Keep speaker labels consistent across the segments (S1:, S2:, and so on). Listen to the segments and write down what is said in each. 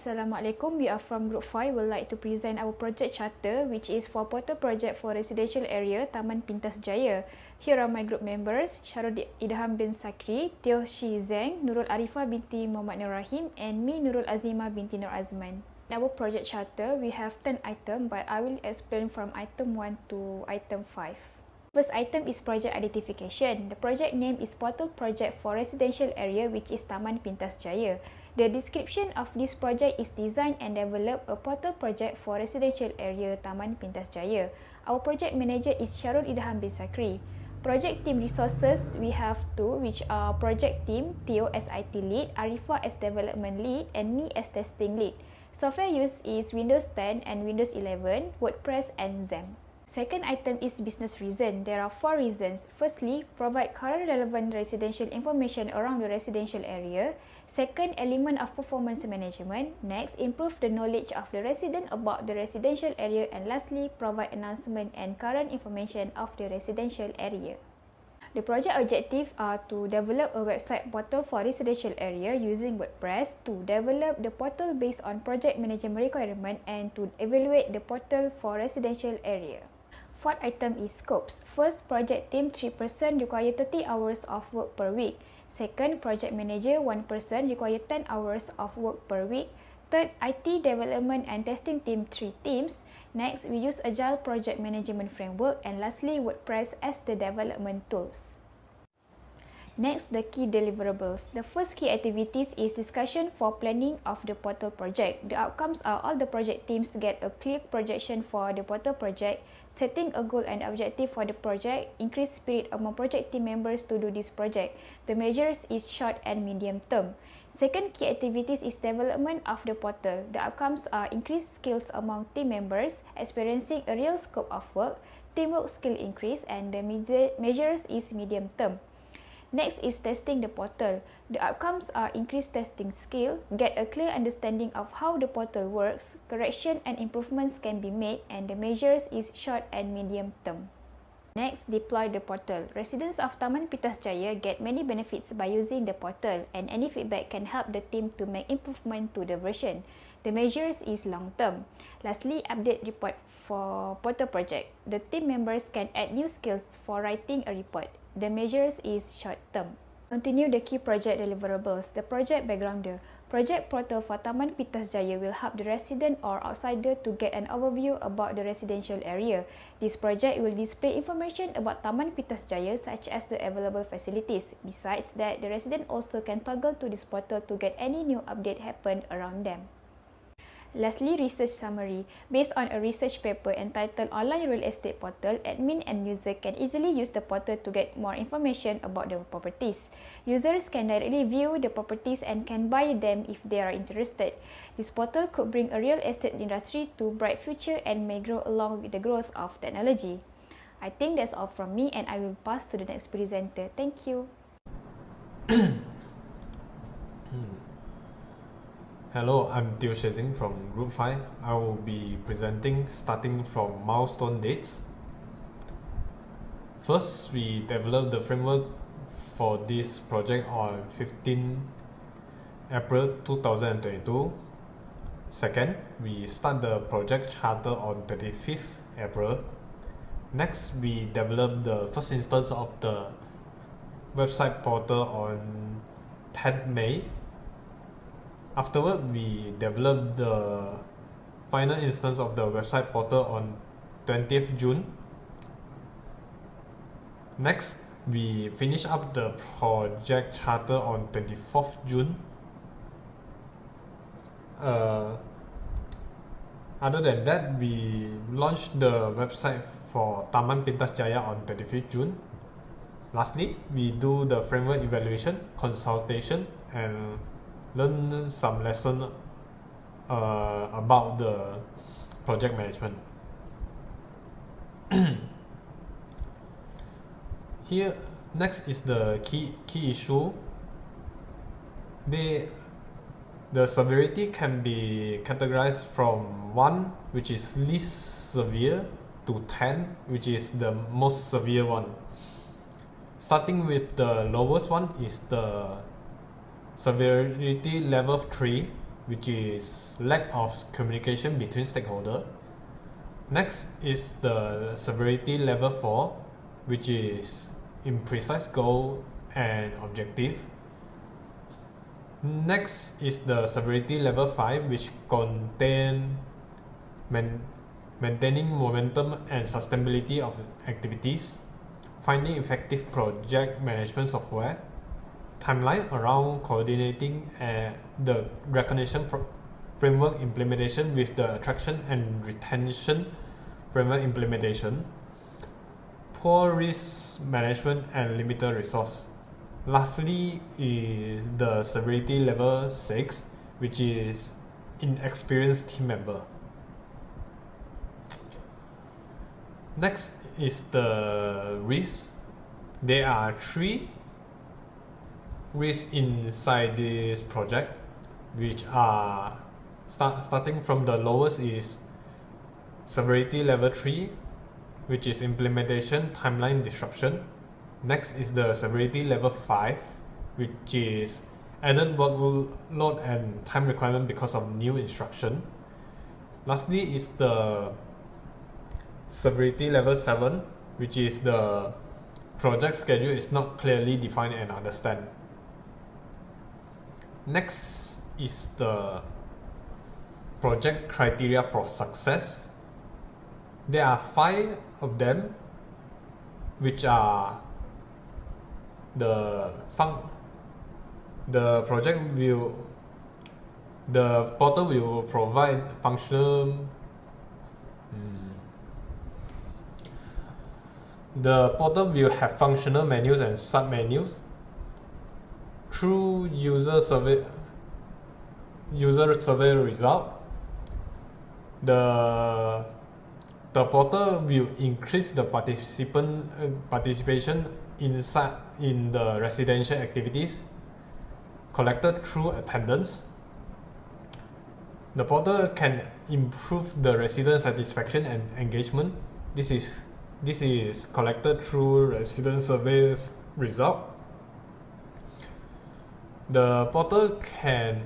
S1: Assalamualaikum, we are from Group 5. We'd like to present our project charter, which is for portal project for residential area Taman Pintas Jaya. Here are my group members: Sharul Idham bin Sakri, Teoh Zheng, Nurul Arifah Binti Mohamad Norrahim, and me Nurul Aziemah Binti Norazman. In our project charter, we have 10 items, but I will explain from item 1 to item 5. First item is project identification. The project name is Portal Project for Residential Area, which is Taman Pintas Jaya. The description of this project is design and develop a portal project for residential area Taman Pintas Jaya. Our project manager is Sharul Idham bin Sakri. Project team resources, we have two, which are project team, Teoh as IT lead, Arifah as development lead, and me as testing lead. Software used is Windows 10 and Windows 11, WordPress and Zheng. Second item is business reason. There are 4 reasons. Firstly, provide current relevant residential information around the residential area. Second, element of performance management. Next, improve the knowledge of the resident about the residential area. And lastly, provide announcement and current information of the residential area. The project objectives are to develop a website portal for residential area using WordPress, to develop the portal based on project management requirement, and to evaluate the portal for residential area. Fourth item is scopes. First, project team 3 person require 30 hours of work per week. Second, project manager 1 person require 10 hours of work per week. Third, IT development and testing team 3 teams. Next, we use Agile project management framework, and lastly, WordPress as the development tools. Next, the key deliverables. The first key activities is discussion for planning of the portal project. The outcomes are all the project teams get a clear projection for the portal project, setting a goal and objective for the project, increase spirit among project team members to do this project. The measures is short and medium term. Second key activities is development of the portal. The outcomes are increased skills among team members, experiencing a real scope of work, teamwork skill increase, and the measures is medium term. Next is testing the portal. The outcomes are increased testing skill, get a clear understanding of how the portal works, correction and improvements can be made, and the measures is short and medium term. Next, deploy the portal. Residents of Taman Pintas Jaya get many benefits by using the portal, and any feedback can help the team to make improvement to the version. The measures is long term. Lastly, update report for portal project. The team members can add new skills for writing a report. The measures is short term. Continue the key project deliverables. The project background. The project portal for Taman Pintas Jaya will help the resident or outsider to get an overview about the residential area. This project will display information about Taman Pintas Jaya, such as the available facilities. Besides that, the resident also can toggle to this portal to get any new update happen around them. Lastly, research summary. Based on a research paper entitled Online Real Estate Portal, admin and user can easily use the portal to get more information about the properties. Users can directly view the properties and can buy them if they are interested. This portal could bring a real estate industry to bright future and may grow along with the growth of technology. I think that's all from me, and I will pass to the next presenter. Thank you.
S2: Hello, I'm Teoh Zheng from Group 5. I will be presenting starting from milestone dates. First, we developed the framework for this project on 15 April 2022. Second, we start the project charter on 25th April. Next, we developed the first instance of the website portal on 10th May. Afterward, we developed the final instance of the website portal on 20th June. Next, we finish up the project charter on 24th June. Other than that, we launched the website for Taman Pintas Jaya on 25th June. Lastly, we do the framework evaluation, consultation, and learn some lesson about the project management. Here, next is the key issue. The severity can be categorized from 1, which is least severe, to 10, which is the most severe one. Starting with the lowest one is the severity level 3, which is lack of communication between stakeholders. Next is the severity level 4, which is imprecise goal and objective. Next is the severity level 5, which contain maintaining momentum and sustainability of activities, finding effective project management software, timeline around coordinating the recognition framework implementation with the attraction and retention framework implementation, poor risk management and limited resource. Lastly is the severity level 6, which is inexperienced team member. Next is the risks. There are 3 risks inside this project, which are starting from the lowest is severity level 3, which is implementation timeline disruption. Next is the severity level 5, which is added workload and time requirement because of new instruction. Lastly is the severity level 7, which is the project schedule is not clearly defined and understand. Next is the project criteria for success. There are 5 of them, which are the portal will provide functional. The portal will have functional menus and sub-menus. Through user survey result, the portal will increase the participation in the residential activities collected through attendance. The portal can improve the resident satisfaction and engagement. This is collected through resident surveys result. The portal can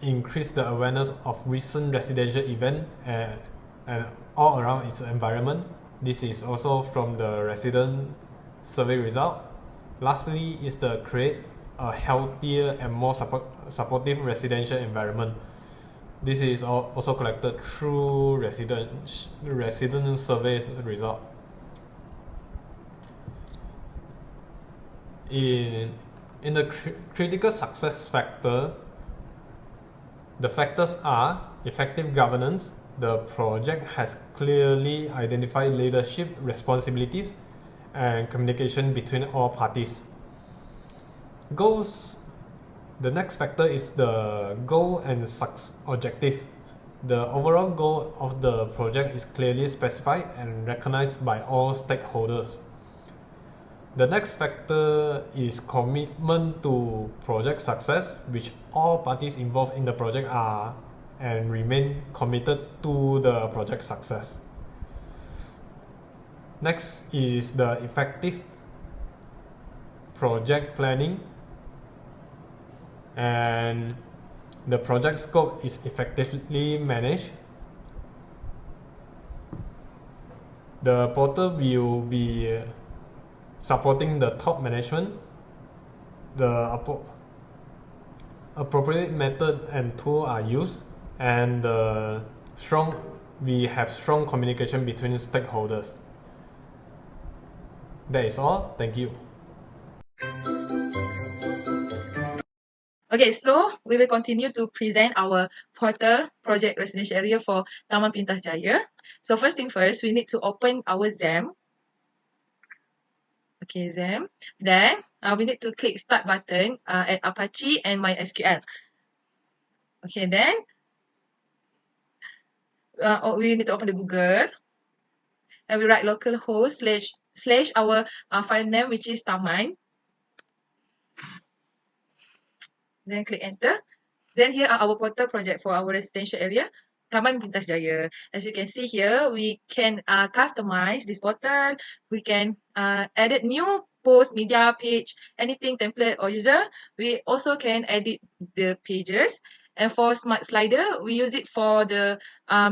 S2: increase the awareness of recent residential event and all around its environment. This is also from the resident survey result. Lastly is the create a healthier and more supportive residential environment. This is also collected through resident surveys result. In the critical success factor, the factors are effective governance. The project has clearly identified leadership responsibilities and communication between all parties. Goals. The next factor is the goal and objective. The overall goal of the project is clearly specified and recognized by all stakeholders. The next factor is commitment to project success, which all parties involved in the project are and remain committed to the project success. Next is the effective project planning, and the project scope is effectively managed. The portal will be supporting the top management. The appropriate method and tool are used, and we have strong communication between stakeholders. That is all. Thank you.
S3: Okay, so we will continue to present our portal project residential area for Taman Pintas Jaya. So first thing first, we need to open our Zheng. Okay, Zheng. Then we need to click start button at Apache and MySQL. Okay, then we need to open the Google, and we write localhost / our file name, which is Taman. Then click enter. Then here are our portal project for our residential area, Taman Pintas Jaya. As you can see here, we can customize this portal. We can edit new post, media page, anything, template or user. We also can edit the pages. And for smart slider, we use it for the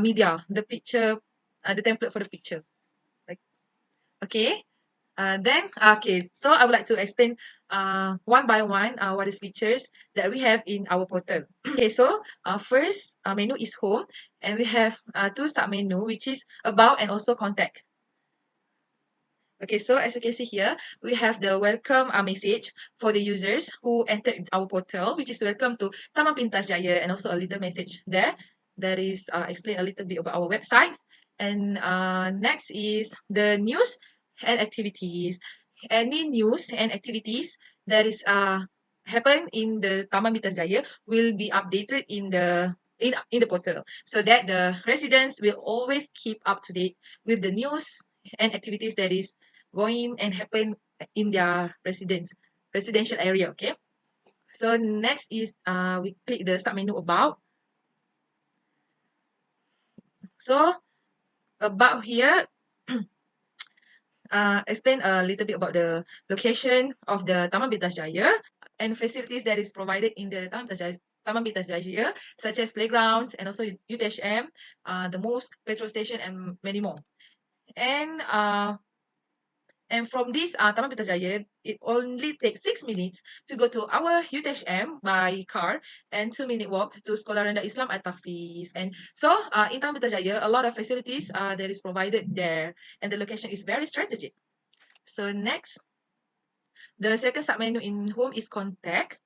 S3: media, the picture, the template for the picture. Okay. So I would like to explain one by one what is features that we have in our portal. Okay, so first menu is home, and we have two sub menu, which is about and also contact. Okay, so as you can see here, we have the welcome message for the users who entered our portal, which is welcome to Taman Pintas Jaya, and also a little message there that is explain a little bit about our websites. And next is the news and activities. Any news and activities that is happen in the Taman Pintas Jaya will be updated in the portal, so that the residents will always keep up to date with the news and activities that is going and happen in their residential area. Okay, so next is we click the sub menu about. So about here, explain a little bit about the location of the Taman Pintas Jaya and facilities that is provided in the Taman Pintas Jaya, such as playgrounds and also UTHM, the mosque, petrol station, and many more. And from this Taman Pintas Jaya, it only takes 6 minutes to go to our UTHM by car, and 2-minute walk to Sekolah Rendah Islam At-Tafiz. And so in Taman Pintas Jaya, a lot of facilities that is provided there, and the location is very strategic. So next, the second submenu in home is contact.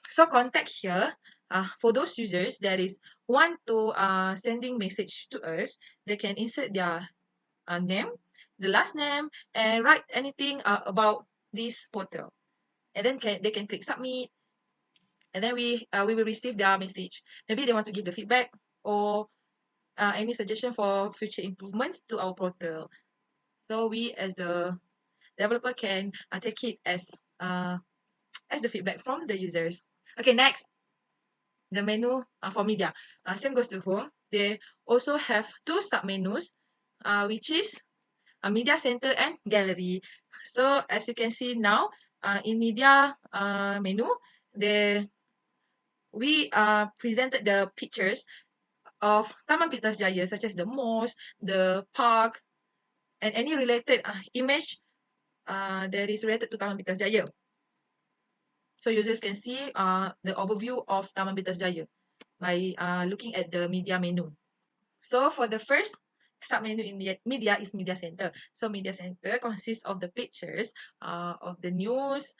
S3: So contact here, for those users that is want to sending message to us, they can insert their name, the last name, and write anything about this portal, and then they can click submit, and then we will receive their message. Maybe they want to give the feedback or any suggestion for future improvements to our portal. So we as the developer can take it as the feedback from the users. Okay, next, the menu for media. Same goes to home. They also have two sub menus, which is media center and gallery. So as you can see now, in media menu, we presented the pictures of Taman Pintas Jaya, such as the mosque, the park, and any related image that is related to Taman Pintas Jaya. So users can see the overview of Taman Pintas Jaya by looking at the media menu. So for the first submenu in media is media center. So media center consists of the pictures of the news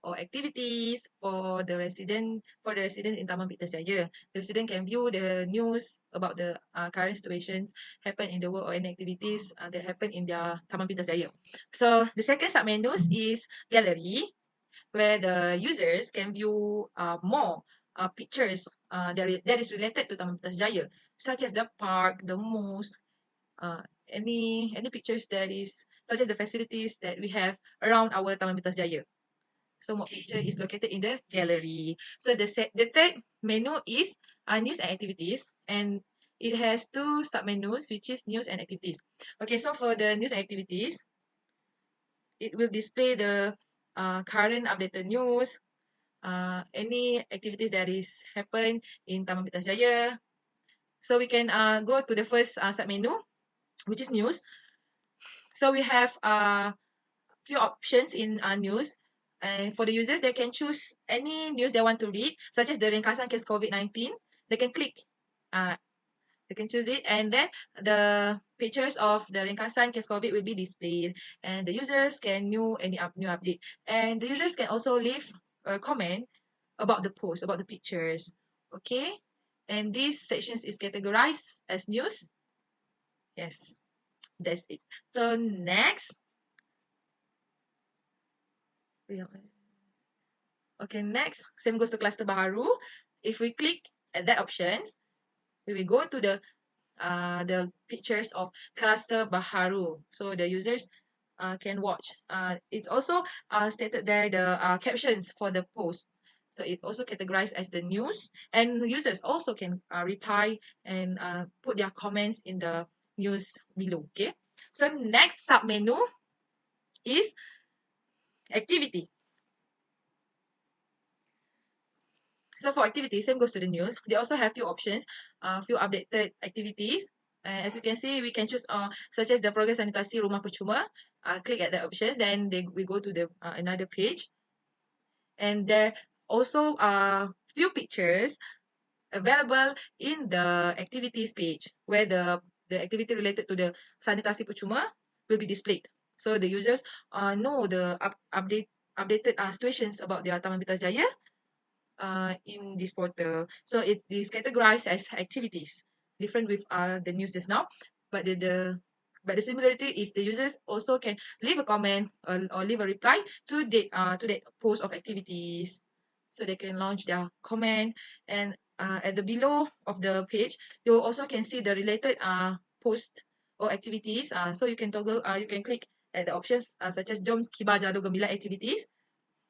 S3: or activities for the resident in Taman Pintas Jaya. The resident can view the news about the current situations happen in the world, or any activities that happen in their Taman Pintas Jaya. So the second submenus is gallery, where the users can view more pictures that is related to Taman Pintas Jaya, such as the park, the mosque, any pictures that is such as the facilities that we have around our Taman Pintas Jaya. So more picture is located in the gallery. So the third menu is news and activities, and it has two submenus, which is news and activities. Okay, so for the news and activities, it will display the current updated news, any activities that is happen in Taman Pintas Jaya. So we can go to the first submenu, which is news. So we have few options in news. And for the users, they can choose any news they want to read, such as the ringkasan case COVID-19. They can click, they can choose it, and then the pictures of the ringkasan case COVID will be displayed, and the users can new any new update. And the users can also leave a comment about the post, about the pictures. Okay, and these sections is categorized as news. Yes, that's it. So next. Okay, next, same goes to cluster baharu. If we click at that options, we will go to the pictures of cluster baharu, so the users can watch. It's also stated there the captions for the post, so it also categorized as the news, and users also can reply and put their comments in the news below. Okay, so next sub menu is activity. So for activities, same goes to the news. They also have few options, few updated activities. As you can see, we can choose such as the progress sanitasi rumah percuma. Click at the options, then we go to the another page, and there also few pictures available in the activities page where the activity related to the sanitasi percuma will be displayed. So the users know the updated situations about their Taman Pintas Jaya in this portal. So it is categorized as activities, different with the news just now. But the similarity is the users also can leave a comment or leave a reply to that post of activities. So they can launch their comment, and at the below of the page, you also can see the related post or activities. So you can toggle, you can click at the options such as Jom Kibar Jalur Gemilang activities,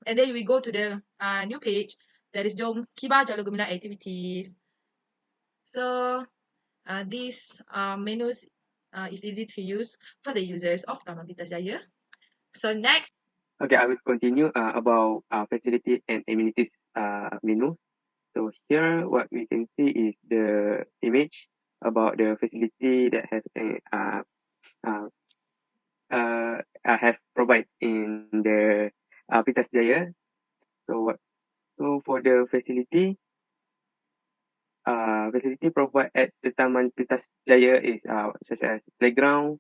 S3: and then we go to the new page that is Jom Kibar Jalur Gemilang activities. So these menus is easy to use for the users of Taman Pintas Jaya. So next.
S4: Okay, I will continue about facility and amenities menu. So here, what we can see is the image about the facility that have provided in the Pintas Jaya. So for the facility provided at the Taman Pintas Jaya is such as playground.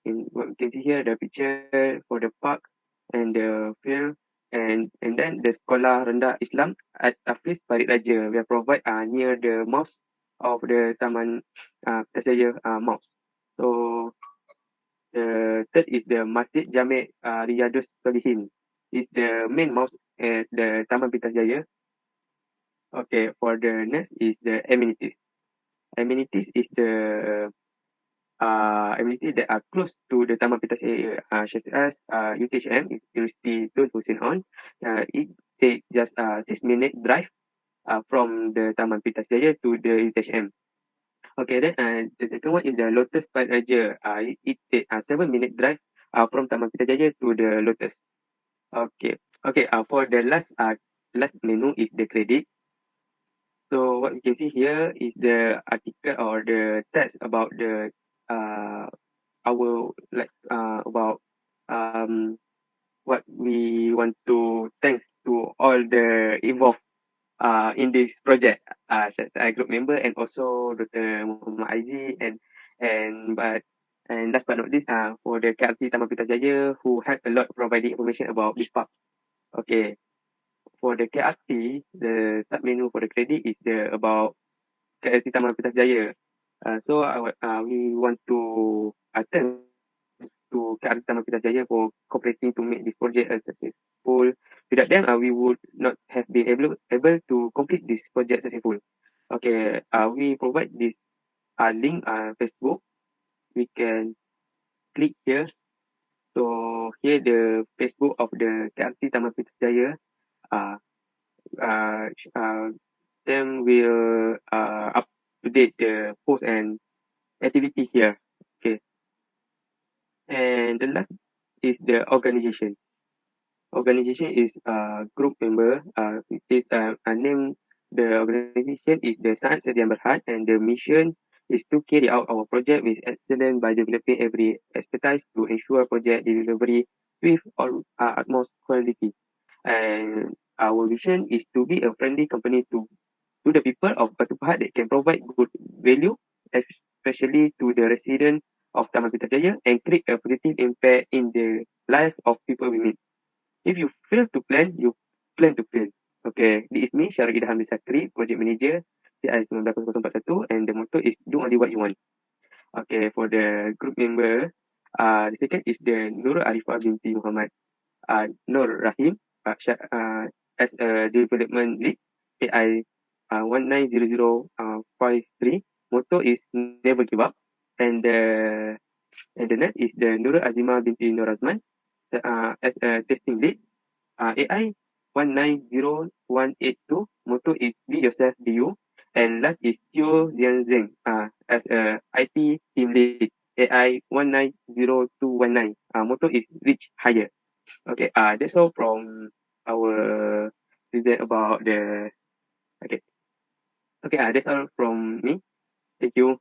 S4: In what we can see here, the picture for the park and the field, and then the Sekolah Rendah Islam at Hafiz Farid Raja. We are provide near the mosque of the Taman Pintas Jaya mosque. So the third is the Masjid Jami' Riyadus Solihin. Is the main mosque at the Taman Pintas Jaya. Okay, for the next is the amenities. Amenities is the amenities that are close to the Taman Pintas area, such as UTHM, University Tun Hussein On. It takes just 6-minute drive from the Taman Pintas Jaya to the UTHM. Okay, then the second one is the Lotus Park Raja. It takes 7-minute drive from Taman Pintas Jaya to the Lotus. Okay, for the last menu is the credit. So what we can see here is the article or the text about the about what we want to thanks to all the involved in this project, group member and also Dr. Mohamad Aizi and last but not least for the KLT Taman Pintas Jaya who helped a lot providing information about this park. Okay, for the KLT, the sub menu for the credit is about KLT Taman Pintas Jaya. So we want to thank to KLT Taman Pintas Jaya for cooperating to make this project a successful. Without them, we would not have been able to complete this project successful. Okay, we provide this link Facebook. We can click here. So here the Facebook of the KLT Taman Pintas Jaya. Then will up to date the post and activity here. Okay, and the last is the organization. Organization is group member. Is name the organization is the Saat Sedian Berhad, and the mission is to carry out our project with excellence by developing every expertise to ensure project delivery with all utmost quality. And our vision is to be a friendly company to the people of Batu Pahat that can provide good value, especially to the residents of Taman Pintas Jaya, and create a positive impact in the life of people we meet. If you fail to plan, you plan to fail. Okay, this is me, Sharul Idham Sakri, Project Manager, CI 190041, and the motto is do only what you want. Okay, for the group member, the second is the Nurul Arifah Binti Mohamad, Norrahim, as a development lead, AI 190053. Motto is never give up. And the next is the Nurul Aziemah Binti Norazman, as a testing lead, AI 190182. Motto is be yourself, be you. And last is Teoh Zheng, as a IT team lead, AI 190219. Motto is reach higher. Okay, that's all from our present about the Okay. Okay, that's all from me. Thank you.